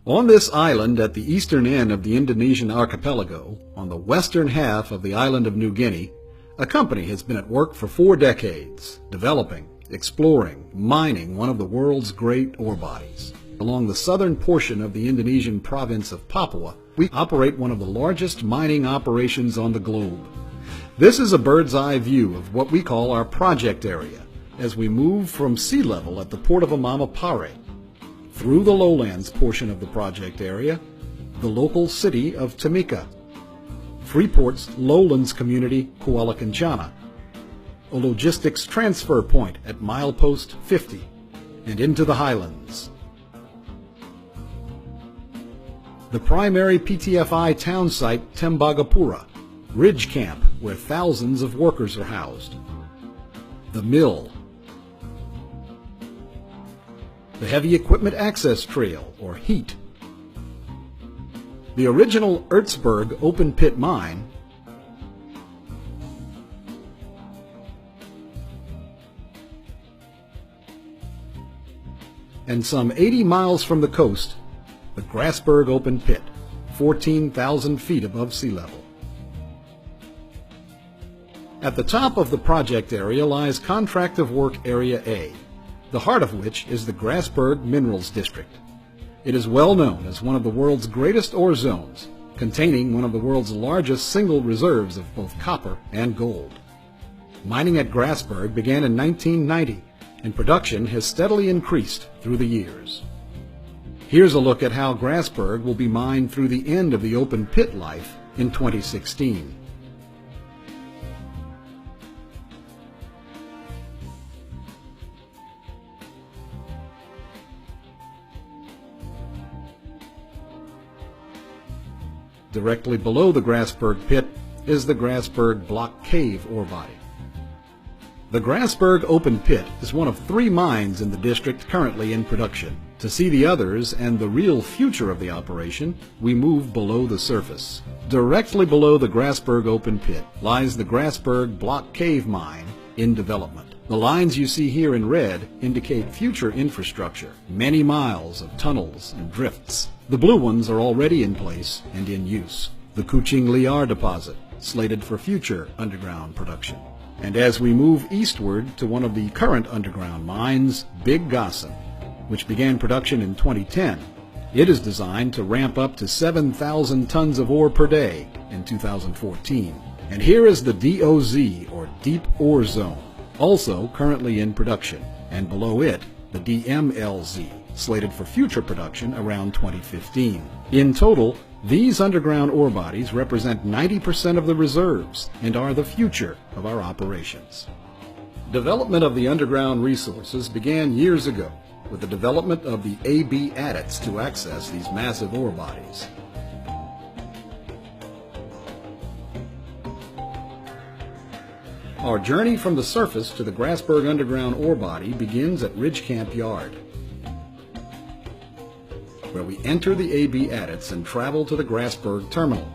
On this island at the eastern end of the Indonesian archipelago, on the western half of the island of New Guinea, a company has been at work for 4 decades, developing, exploring, mining one of the world's great ore bodies. Along the southern portion of the Indonesian province of Papua, we operate one of the largest mining operations on the globe. This is a bird's eye view of what we call our project area, as we move from sea level at the port of Amamapare, through the lowlands portion of the project area, the local city of Mimika, Freeport's lowlands community Kuala Kencana, a logistics transfer point at milepost 50, and into the highlands. The primary PTFI town site Tembagapura, Ridge Camp, where thousands of workers are housed. The mill. The Heavy Equipment Access Trail, or HEAT. The original Ertsberg open pit mine, and some 80 miles from the coast, the Grasberg open pit, 14,000 feet above sea level. At the top of the project area lies Contract of Work Area A, the heart of which is the Grasberg Minerals District. It is well known as one of the world's greatest ore zones, containing one of the world's largest single reserves of both copper and gold. Mining at Grasberg began in 1990, and production has steadily increased through the years. Here's a look at how Grasberg will be mined through the end of the open pit life in 2016. Directly below the Grasberg pit is the Grasberg Block Cave ore body. The Grasberg open pit is one of 3 mines in the district currently in production. To see the others and the real future of the operation, we move below the surface. Directly below the Grasberg open pit lies the Grasberg Block Cave mine in development. The lines you see here in red indicate future infrastructure, many miles of tunnels and drifts. The blue ones are already in place and in use. The Kuching Liar deposit, slated for future underground production. And as we move eastward to one of the current underground mines, Big Gossan, which began production in 2010, it is designed to ramp up to 7,000 tons of ore per day in 2014. And here is the DOZ, or Deep Ore Zone, also currently in production, and below it, the DMLZ, slated for future production around 2015. In total, these underground ore bodies represent 90% of the reserves and are the future of our operations. Development of the underground resources began years ago with the development of the AB adits to access these massive ore bodies. Our journey from the surface to the Grasberg underground ore body begins at Ridge Camp Yard, where we enter the AB adits and travel to the Grasberg terminal.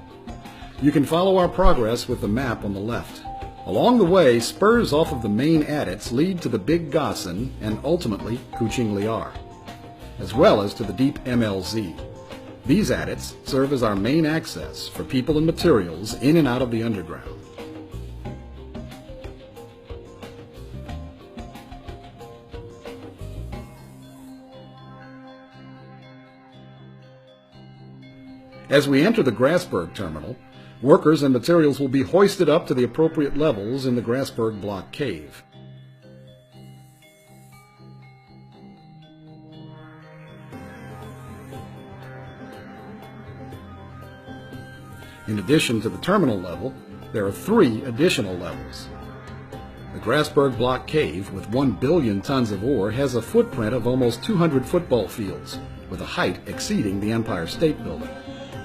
You can follow our progress with the map on the left. Along the way, spurs off of the main adits lead to the Big Gossan and ultimately Kuching Liar, as well as to the Deep MLZ. These adits serve as our main access for people and materials in and out of the underground. As we enter the Grasberg terminal, workers and materials will be hoisted up to the appropriate levels in the Grasberg Block Cave. In addition to the terminal level, there are 3 additional levels. The Grasberg Block Cave, with 1 billion tons of ore, has a footprint of almost 200 football fields, with a height exceeding the Empire State Building.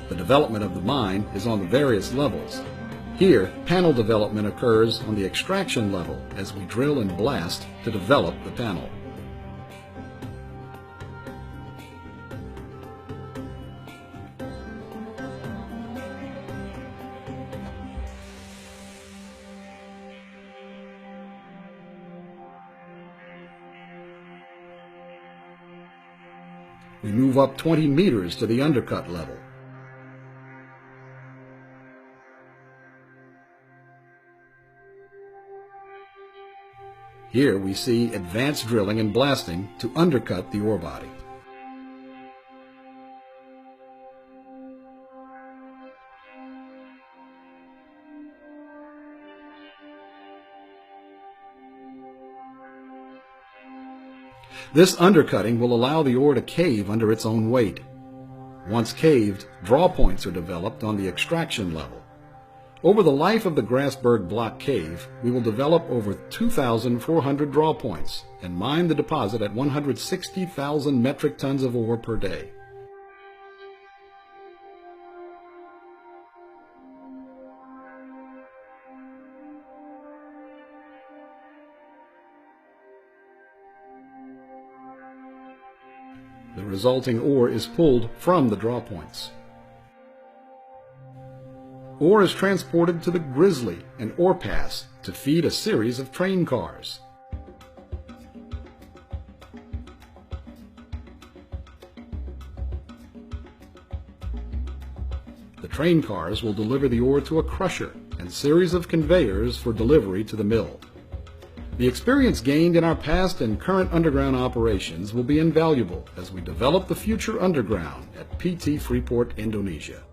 The development of the mine is on the various levels. Here, panel development occurs on the extraction level as we drill and blast to develop the panel. We move up 20 meters to the undercut level. Here we see advanced drilling and blasting to undercut the ore body. This undercutting will allow the ore to cave under its own weight. Once caved, draw points are developed on the extraction level. Over the life of the Grasberg Block Cave, we will develop over 2,400 draw points and mine the deposit at 160,000 metric tons of ore per day. The resulting ore is pulled from the draw points. Ore is transported to the Grizzly and Ore Pass to feed a series of train cars. The train cars will deliver the ore to a crusher and series of conveyors for delivery to the mill. The experience gained in our past and current underground operations will be invaluable as we develop the future underground at PT Freeport Indonesia.